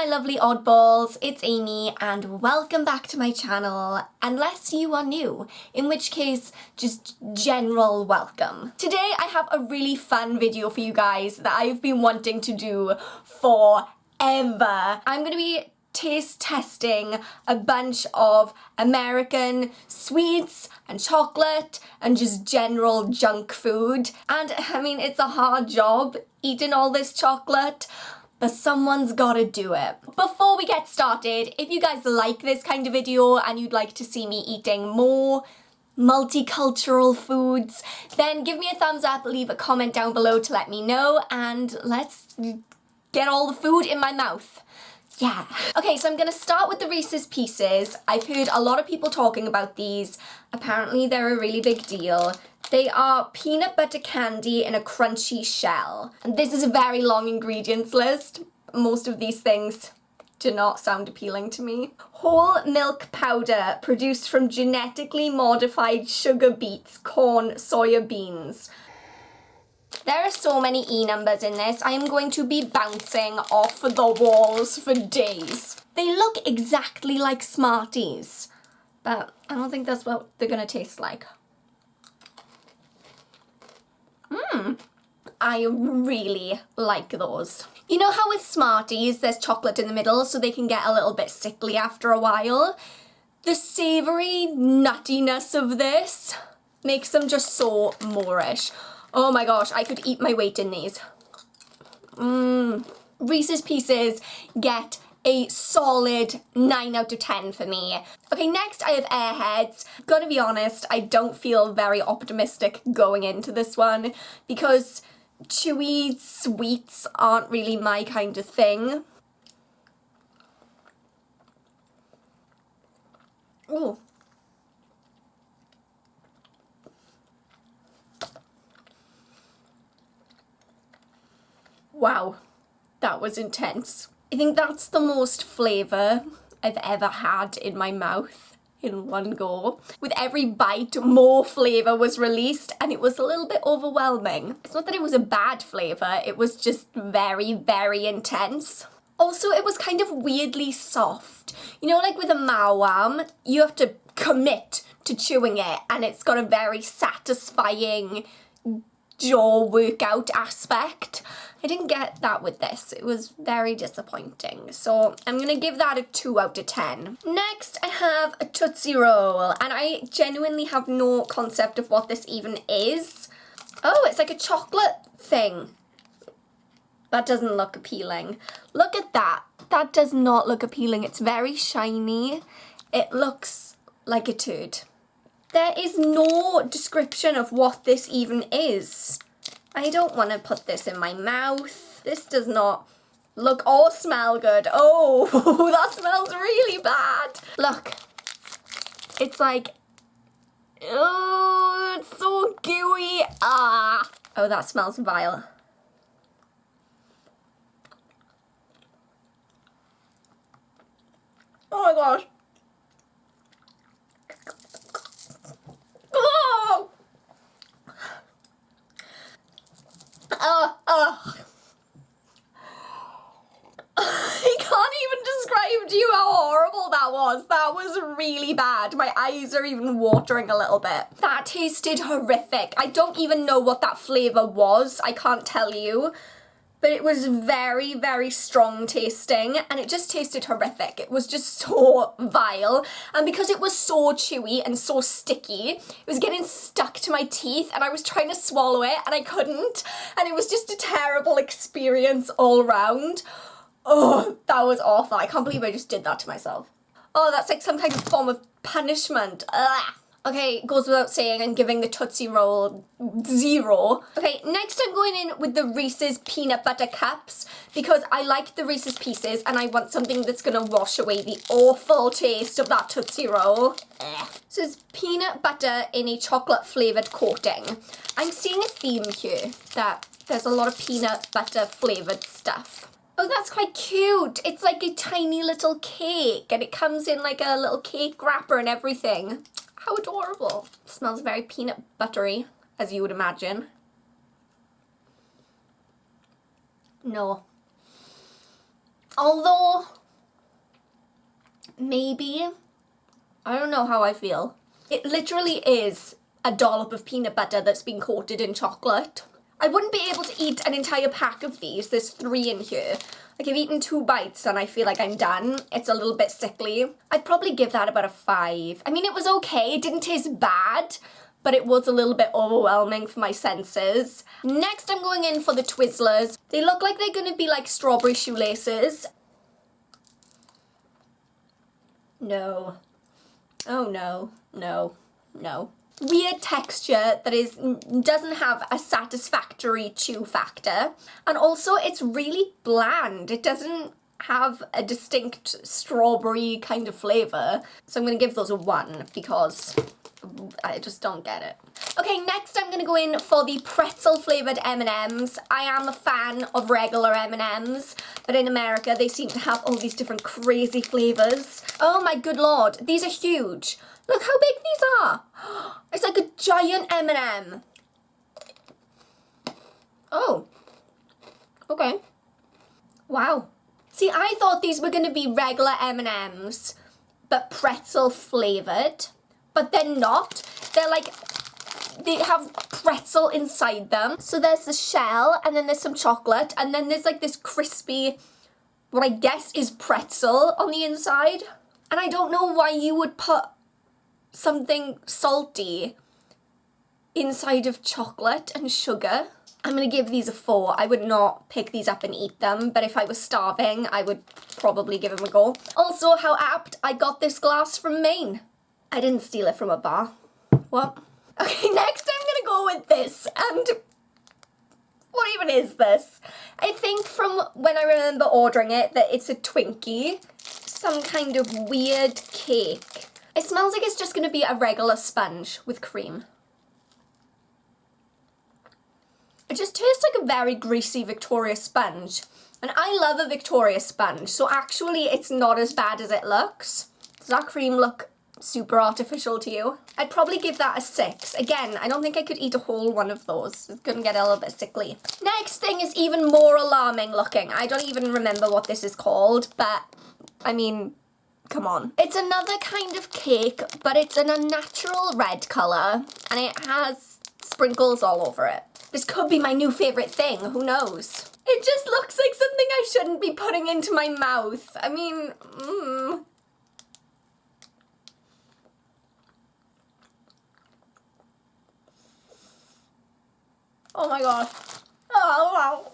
my lovely oddballs, it's Amy and welcome back to my channel, unless you are new, in which case, just general welcome. Today I have a really fun video for you guys that I've been wanting to do forever. I'm going to be taste testing a bunch of American sweets and chocolate and just general junk food. And I mean, it's a hard job eating all this chocolate, but someone's gotta do it. Before we get started, if you guys like this kind of video and you'd like to see me eating more multicultural foods, then give me a thumbs up, leave a comment down below to let me know, and let's get all the food in my mouth. Yeah. Okay, so I'm gonna start with the Reese's Pieces. I've heard a lot of people talking about these. Apparently they're a really big deal. They are peanut butter candy in a crunchy shell. And this is a very long ingredients list. Most of these things do not sound appealing to me. Whole milk powder produced from genetically modified sugar beets, corn, soya beans. There are so many E numbers in this. I am going to be bouncing off the walls for days. They look exactly like Smarties, but I don't think that's what they're gonna taste like. I really like those. You know how with Smarties there's chocolate in the middle so they can get a little bit sickly after a while? The savoury nuttiness of this makes them just so moreish. Oh my gosh, I could eat my weight in these. Reese's Pieces get a solid 9 out of 10 for me. Okay, next I have Airheads. Gotta be honest, I don't feel very optimistic going into this one because chewy sweets aren't really my kind of thing. Ooh. Wow, that was intense. I think that's the most flavour I've ever had in my mouth in one go. With every bite, more flavour was released and it was a little bit overwhelming. It's not that it was a bad flavour, it was just very, very intense. Also, it was kind of weirdly soft. You know, like with a Mawam, you have to commit to chewing it and it's got a very satisfying jaw workout aspect. I didn't get that with this. It was very disappointing. So I'm gonna give that a 2 out of 10. Next, I have a Tootsie Roll, and I genuinely have no concept of what this even is. Oh, it's like a chocolate thing. That doesn't look appealing. Look at that. That does not look appealing. It's very shiny. It looks like a turd. There is no description of what this even is. I don't want to put this in my mouth. This does not look or smell good. Oh, that smells really bad. Look, it's like, oh, it's so gooey. Ah. Oh, that smells vile. Oh my gosh. Oh! I can't even describe to you how horrible that was. That was really bad. My eyes are even watering a little bit. That tasted horrific. I don't even know what that flavour was. I can't tell you. But it was very, very strong tasting and it just tasted horrific. It was just so vile. And because it was so chewy and so sticky, it was getting stuck to my teeth and I was trying to swallow it and I couldn't. And it was just a terrible experience all around. Oh, that was awful. I can't believe I just did that to myself. Oh, that's like some kind of form of punishment. Ugh. Okay, goes without saying, I'm giving the Tootsie Roll 0. Okay, next I'm going in with the Reese's Peanut Butter Cups because I like the Reese's Pieces and I want something that's going to wash away the awful taste of that Tootsie Roll. So it's peanut butter in a chocolate flavoured coating. I'm seeing a theme here that there's a lot of peanut butter flavoured stuff. Oh, that's quite cute. It's like a tiny little cake and it comes in like a little cake wrapper and everything. How adorable. It smells very peanut buttery, as you would imagine. No. Although, maybe, I don't know how I feel. It literally is a dollop of peanut butter that's been coated in chocolate. I wouldn't be able to eat an entire pack of these. There's 3 in here. Like, I've eaten 2 bites and I feel like I'm done. It's a little bit sickly. I'd probably give that about a 5. I mean, it was okay. It didn't taste bad, but it was a little bit overwhelming for my senses. Next, I'm going in for the Twizzlers. They look like they're gonna be like strawberry shoelaces. No. Oh no, no, no. Weird texture that doesn't have a satisfactory chew factor. And also it's really bland. It doesn't have a distinct strawberry kind of flavour. So I'm gonna give those a 1 because I just don't get it. Okay, next I'm gonna go in for the pretzel flavoured M&Ms. I am a fan of regular M&Ms, but in America they seem to have all these different crazy flavours. Oh my good lord, these are huge. Look how big these are. It's like a giant M&M. Oh, okay. Wow. See, I thought these were gonna be regular M&Ms, but pretzel flavoured. But they're not. They're like, they have pretzel inside them. So there's the shell, and then there's some chocolate, and then there's like this crispy, what I guess is pretzel on the inside. And I don't know why you would put something salty inside of chocolate and sugar. I'm gonna give these a 4. I would not pick these up and eat them, but if I was starving, I would probably give them a go. Also, how apt, I got this glass from Maine. I didn't steal it from a bar. What? Okay, next I'm gonna go with this, and what even is this? I think from when I remember ordering it that it's a Twinkie, some kind of weird cake. It smells like it's just gonna be a regular sponge with cream. It just tastes like a very greasy Victoria sponge, and I love a Victoria sponge, so actually it's not as bad as it looks. Does that cream look super artificial to you? I'd probably give that a 6. Again, I don't think I could eat a whole one of those. It's gonna get a little bit sickly. Next thing is even more alarming looking. I don't even remember what this is called, but I mean, come on. It's another kind of cake, but it's an unnatural red colour, and it has sprinkles all over it. This could be my new favourite thing, who knows? It just looks like something I shouldn't be putting into my mouth. I mean, Oh my gosh. Oh wow.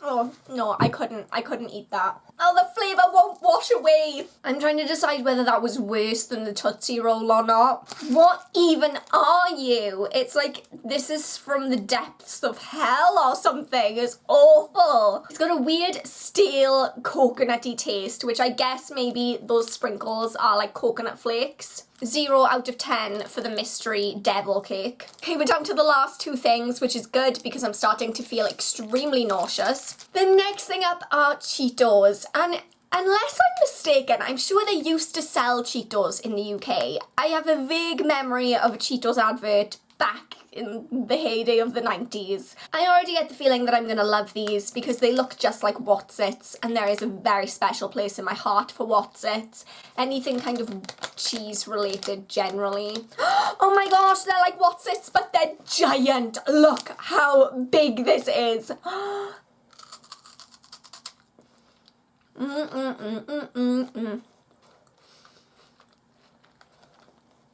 Oh no, I couldn't eat that. Oh, the flavour won't wash away. I'm trying to decide whether that was worse than the Tootsie Roll or not. What even are you? It's like this is from the depths of hell or something. It's awful. It's got a weird stale coconutty taste, which I guess maybe those sprinkles are like coconut flakes. 0 out of 10 for the mystery devil cake. Okay, we're down to the last 2 things, which is good because I'm starting to feel extremely nauseous. The next thing up are Cheetos, and unless I'm mistaken, I'm sure they used to sell Cheetos in the UK. I have a vague memory of a Cheetos advert back in the heyday of the 90s. I already get the feeling that I'm gonna love these because they look just like Wotsits, and there is a very special place in my heart for Wotsits. Anything kind of cheese related generally. Oh my gosh, they're like Wotsits, but they're giant. Look how big this is.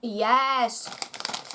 Yes.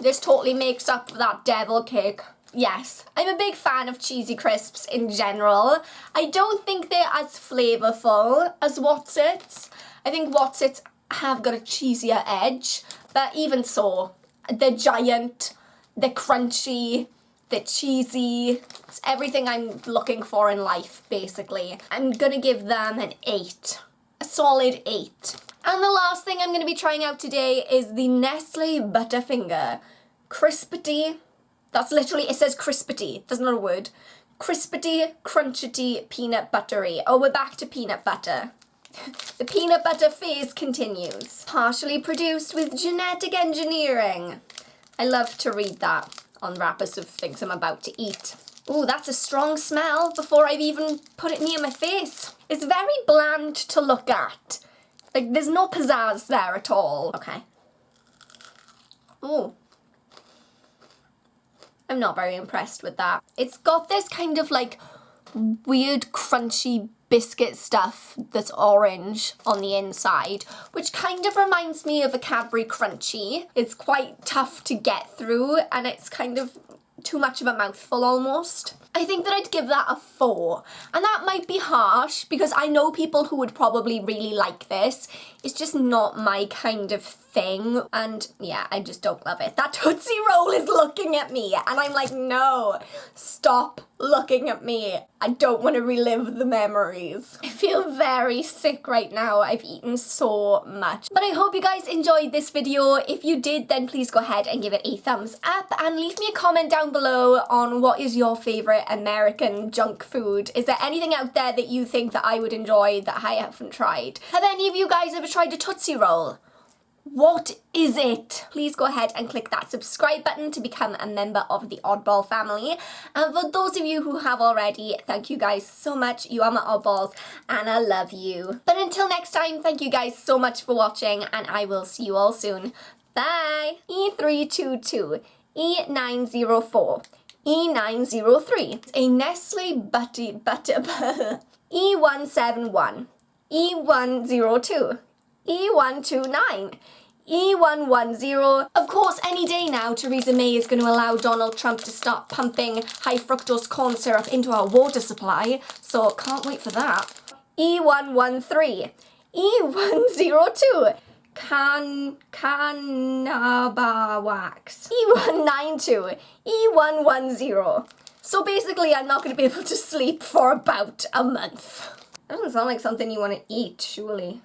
This totally makes up for that devil cake. Yes, I'm a big fan of cheesy crisps in general. I don't think they're as flavourful as Wotsits. I think Wotsits have got a cheesier edge, but even so, they're giant, they're crunchy, they're cheesy. It's everything I'm looking for in life, basically. I'm gonna give them an 8. A solid 8. And the last thing I'm going to be trying out today is the Nestle Butterfinger. Crispity. That's literally, it says Crispity. That's not a word. Crispity, crunchity, peanut buttery. Oh, we're back to peanut butter. The peanut butter phase continues. Partially produced with genetic engineering. I love to read that on wrappers of things I'm about to eat. Ooh, that's a strong smell before I've even put it near my face. It's very bland to look at. Like, there's no pizzazz there at all. Okay. Oh. I'm not very impressed with that. It's got this kind of like weird crunchy biscuit stuff that's orange on the inside, which kind of reminds me of a Cadbury Crunchie. It's quite tough to get through and it's kind of too much of a mouthful almost. I think that I'd give that a 4. And that might be harsh because I know people who would probably really like this. It's just not my kind of thing. And yeah, I just don't love it. That Tootsie Roll is looking at me and I'm like, no, stop looking at me. I don't want to relive the memories. I feel very sick right now. I've eaten so much. But I hope you guys enjoyed this video. If you did, then please go ahead and give it a thumbs up and leave me a comment down below on what is your favourite American junk food. Is there anything out there that you think that I would enjoy that I haven't tried? Have any of you guys ever tried a Tootsie Roll? What is it? Please go ahead and click that subscribe button to become a member of the Oddball family. And for those of you who have already, thank you guys so much. You are my oddballs and I love you. But until next time, thank you guys so much for watching and I will see you all soon. Bye! E322, E904, E903, a Nestle butter E171, E102, E129, E110. Of course, any day now, Theresa May is going to allow Donald Trump to start pumping high fructose corn syrup into our water supply, so can't wait for that. E113, E102, Cannaba wax, E192, E110. So basically, I'm not going to be able to sleep for about a month. That doesn't sound like something you want to eat, surely.